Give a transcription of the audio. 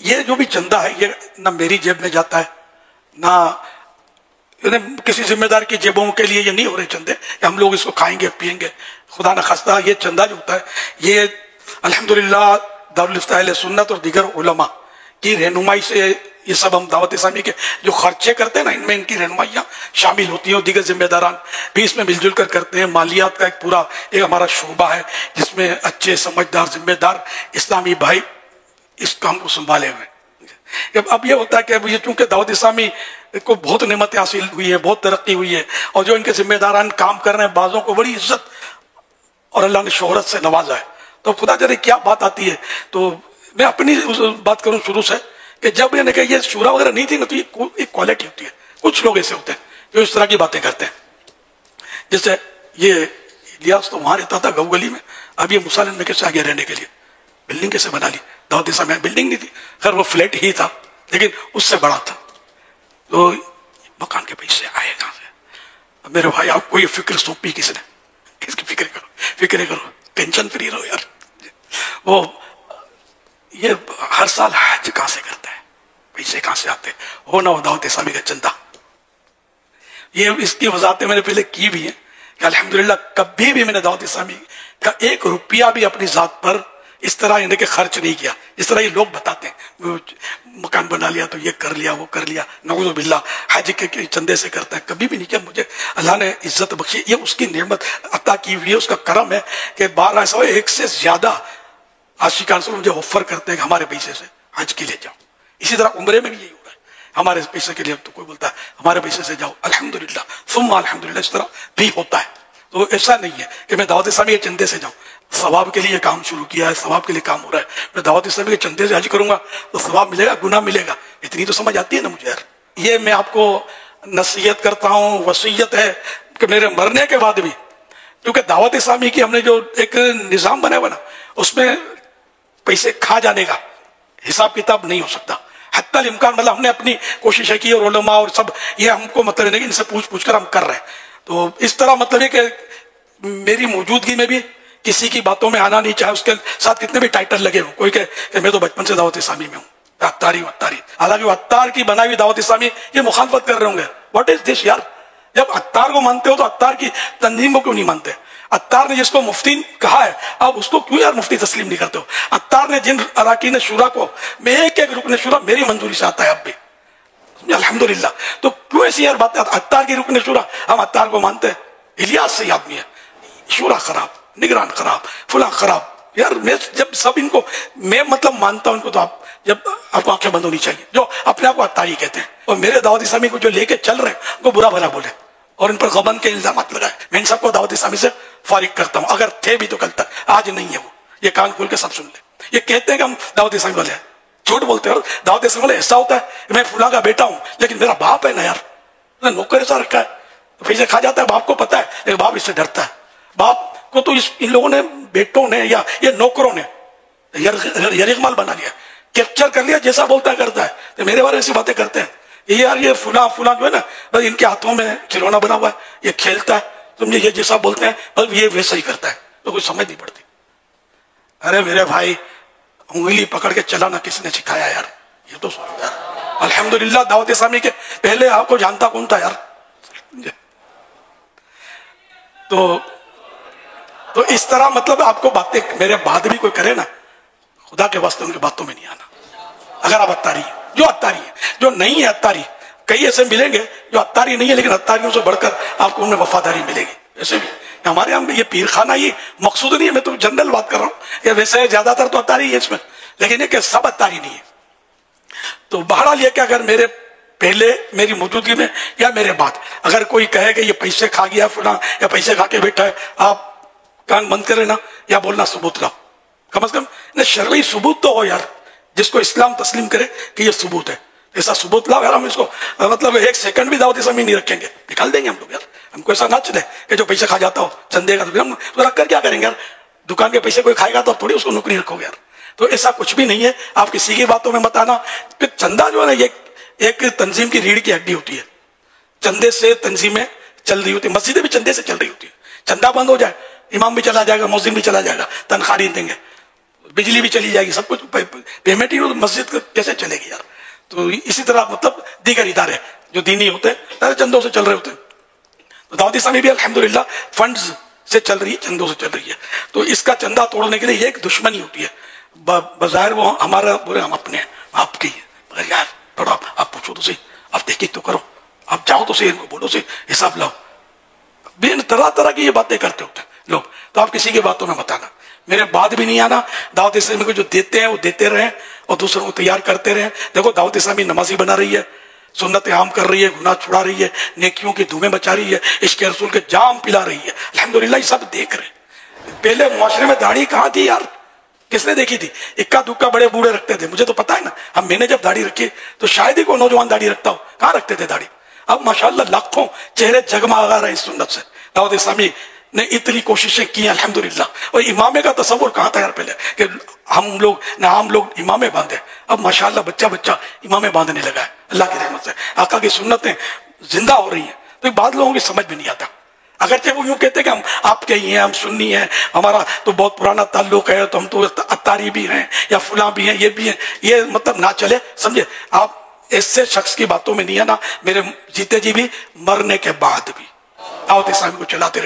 ये जो भी चंदा है ये ना मेरी जेब में जाता है ना किसी जिम्मेदार की जेबों के लिए ये नहीं हो रहे चंदे कि हम लोग इसको खाएंगे पिएंगे। खुदा न खास्ता ये चंदा जो होता है ये अल्हम्दुलिल्लाह दारुल इफ्ताह अहले सुन्नत और दीगर उलमा की रहनुमाई से ये सब हम दावत इस्लामी के जो खर्चे करते हैं ना इनमें इनकी रहनुमाइयाँ शामिल होती हैं। दीगर जिम्मेदारान भी इसमें मिलजुल कर करते हैं। मालियात का एक पूरा एक हमारा शोबा है जिसमें अच्छे समझदार जिम्मेदार इस्लामी भाई इस काम को संभाले हुए। अब ये होता है कि अब ये चूंकि दावत इस्लामी को बहुत नेमतें हासिल हुई है, बहुत तरक्की हुई है और जो इनके जिम्मेदारान काम कर रहे हैं बाज़ों को बड़ी इज्जत और अल्लाह ने शोहरत से नवाजा है। तो खुदा जाने क्या बात आती है। तो मैं अपनी बात करूं शुरू से कि जब मैंने कहा ये शूरा वगैरह नहीं थी ना तो ये एक क्वालिटी होती है। कुछ लोग ऐसे होते हैं जो इस तरह की बातें करते हैं। जैसे ये इलियास तो वहां रहता था गऊ गली में, अब ये मुसालिन में कैसे आगे रहने के लिए बिल्डिंग कैसे बना ली। दावत इस्लामी में बिल्डिंग नहीं थी, खैर वो फ्लैट ही था लेकिन उससे बड़ा था। तो मकान के पैसे आए कहां से। अब मेरे भाई आपको ये फिक्र सौंपी किसने, किसकी फिक्र करो टेंशन फ्री रहो यार। वो ये हर साल हज कहां से करता है, पैसे कहां से आते हो ना हो दावत इस्लामी का चंदा। ये इसकी वजाहतें मैंने पहले की भी है कि अल्हम्दुलिल्लाह कभी भी मैंने दावत इस्लामी का 1 रुपया भी अपनी जात पर इस तरह इन्हें के खर्च नहीं किया जिस तरह ये लोग बताते हैं। मकान बना लिया तो ये कर लिया वो कर लिया, नऊज़ु बिल्लाह हज के चंदे से करता है। कभी भी नहीं किया। मुझे अल्लाह ने इज्जत बख्शी, ये उसकी नेमत अता की हुई है, उसका करम है कि 1201 से ज्यादा आशिकान से मुझे ऑफर करते हैं कि हमारे पैसे से हज के लिए जाओ। इसी तरह उम्रे में भी यही हो रहा है, हमारे पैसे के लिए। अब तो कोई बोलता है हमारे पैसे से जाओ, अल्हम्दुलिल्लाह सुम्मा अल्हम्दुलिल्लाह इस तरह भी होता है। तो ऐसा नहीं है कि मैं दावत इस्लामी के चंदे से जाऊं। सवाब के लिए काम शुरू किया है, सवाब के लिए काम हो रहा है। मैं दावत इस्लामी के चंदे से हज करूंगा तो सवाब मिलेगा गुनाह मिलेगा, इतनी तो समझ आती है ना मुझे यार। ये मैं आपको नसीहत करता हूँ, वसीयत है कि मेरे मरने के बाद भी, क्योंकि दावत इस्लामी की हमने जो एक निज़ाम बनाया हुआ ना उसमें पैसे खा जाने का हिसाब किताब नहीं हो सकता। हत्ता इम्कान मतलब हमने अपनी कोशिश की और उलमा और सब ये हमको मतलब नहीं कि इनसे पूछ कर हम कर रहे हैं। तो इस तरह मतलब है कि मेरी मौजूदगी में भी किसी की बातों में आना नहीं, चाहे उसके साथ कितने भी टाइटल लगे हो। कोई कहे मैं तो बचपन से दावत इस्लामी में हूँ, अत्तारी हालांकि वो अत्तार की बनाई हुई दावत इस्लामी ये मुखालफत कर रहे होंगे। व्हाट इज दिस यार। जब अत्तार को मानते हो तो अत्तार की तंजीम को क्यों नहीं मानते। अत्तार ने जिसको मुफ्ती कहा है अब उसको क्यों यार मुफ्ती तस्लीम नहीं करते हो। अत्तार ने जिन अराकीन शुरा को मैं एक रुकन शुरा मेरी मंजूरी से आता है अब भी अल्हम्दुलिल्लाह। तो क्यों ऐसी यार बात। अत्तार की रुकन शुरा हम अत्तार को मानते हैं। इलियास सही आदमी है, शुरा खराब, निगरान खराब, फुला खराब यार। मैं जब सब इनको मैं मतलब मानता हूं इनको तो आप जब आपको आंखें बंद होनी चाहिए जो अपने आप को अत्तारी कहते हैं और मेरे दावत इस्लामी को जो लेके चल रहे हैं उनको बुरा भला बोले और इन पर गबन के इल्जाम लगाए। मैं इन सबको दावत इस्लामी से फारिग करता हूं। अगर थे भी तो कल तक, आज नहीं है वो। ये कान खोल के सब सुन ले। ये कहते हैं कि हम दावत इस्लामी वाले हैं, झूठ बोलते हैं। दावत इस्लामी वाले ऐसा होता है मैं फुला का बेटा हूं लेकिन मेरा बाप है ना यार, नौकर ऐसा रखा है तो पैसे खा जाता है। बाप को पता है लेकिन बाप इससे डरता है। बाप को तो इन लोगों ने बेटों ने या ये नौकरों ने यरगमाल बना लिया, कैप्चर कर लिया, जैसा बोलता है करता है। तो मेरे बारे में ऐसी बातें करते हैं ये यार ये फुला जो है ना बस इनके हाथों में खिलौना बना हुआ है, ये खेलता है तुमने ये जैसा बोलते हैं बस ये वैसा ही करता है। तो कुछ समझ नहीं पड़ती। अरे मेरे भाई उंगली पकड़ के चलाना किसने सिखाया यार, ये तो यार अल्हम्दुलिल्लाह दावत इस्लामी के पहले आपको जानता कौन था यार। तो इस तरह मतलब आपको बातें मेरे बाद भी कोई करे ना, खुदा के वास्ते उनकी बातों में नहीं आना। अगर आप अत्तारी जो अत्तारी है, जो नहीं है अत्तारी, कई ऐसे मिलेंगे जो अत्तारी नहीं है लेकिन अत्तारियों से बढ़कर आपको उनमें वफादारी मिलेगी। ऐसे भी हमारे यहाँ ये पीर खाना ये मकसूद नहीं है, मैं तो जनरल बात कर रहा हूँ। वैसे ज्यादातर तो अत्तारी है इसमें, लेकिन ये सब अत्तारी नहीं है। तो बहरहाल ये क्या, अगर मेरे पहले मेरी मौजूदगी में या मेरे बाद अगर कोई कहे कि ये पैसे खा गया फुला या पैसे खा के बैठा है, आप कान बंद करें ना या बोलना सबूत लाओ। कम से कम शरई सबूत तो हो यार, जिसको इस्लाम तस्लीम करे कि ये सबूत है। ऐसा सबूत लाओ यार। हम इसको मतलब 1 सेकंड भी दावत इस्लामी नहीं रखेंगे, निकाल देंगे हम लोग यार। हमको ऐसा नाच दे कि जो पैसे खा जाता हो चंदे का तो हम तो रख कर क्या करेंगे यार। दुकान के पैसे कोई खाएगा तो थोड़ी उसको नौकरी रखोगे यार। तो ऐसा कुछ भी नहीं है। आप किसी की बातों में मत आना। चंदा जो है ना ये एक तंजीम की रीढ़ की हड्डी होती है। चंदे से तंजीमें चल रही होती है, मस्जिदें भी चंदे से चल रही होती है। चंदा बंद हो जाए इमाम भी चला जाएगा, मौजिन भी चला जाएगा, तनख्वाह नहीं देंगे। बिजली भी चली जाएगी, सब कुछ पेमेंट ही मस्जिद कैसे चलेगी यार। तो इसी तरह मतलब दीगर इदारे जो दीनी होते हैं सारे चंदों से चल रहे होते हैं। तो दावत इस्लामी भी अल्हम्दुलिल्लाह फंड्स से चल रही है, चंदों से चल रही है। तो इसका चंदा तोड़ने के लिए ये एक दुश्मनी होती है, बाहर वो हमारा बोले हम अपने आपके ही, मगर यार थोड़ा आप पूछो तो सही, आप देखिए तो करो, आप जाओ तो सही, इनको बोलो से हिसाब लाओ। बेन तरह तरह की ये बातें करते होते हैं लोग। तो आप किसी की बातों में मत आना, मेरे बाद भी नहीं आना। दावत इस्लामी को जो देते हैं वो देते रहें और दूसरों को तैयार करते रहें। देखो दावत इस्लामी नमाजी बना रही है, सुन्नत आम कर रही है, गुनाह छुड़ा रही है, नेकियों की धुएं बचा रही है, इश्क रसूल के जाम पिला रही है। अल्हम्दुलिल्लाह ये सब देख रहे। पहले मुआशरे में दाढ़ी कहाँ थी यार, किसने देखी थी? इक्का दुक्का बड़े बूढ़े रखते थे, मुझे तो पता है ना। हम मैंने जब दाढ़ी रखी तो शायद ही कोई नौजवान दाढ़ी रखता हो, कहाँ रखते थे दाढ़ी। अब माशाल्लाह लाखों चेहरे जगमगा रहे हैं इस सुन्नत से। दावत इस्लामी ने इतनी कोशिशें की अल्हम्दुलिल्लाह। और इमामे का तसव्वुर कहाँ था यार पहले कि हम लोग इमामे बांधे। अब माशाल्लाह बच्चा बच्चा इमामे बांधने लगा है अल्लाह की रहमत से। आका की सुन्नतें जिंदा हो रही हैं। तो बाद लोगों की समझ में नहीं आता, अगरचे वो यूं कहते कि हम आपके ही हैं, हम सुन्नी हैं, हमारा तो बहुत पुराना ताल्लुक है, तो हम तो अत्तारी भी हैं या फुला भी हैं, ये भी हैं, ये मतलब ना चले, समझे आप। ऐसे शख्स की बातों में नहीं है ना, मेरे जीते जी भी मरने के बाद भी दावत इस्लामी को चलाते रहे।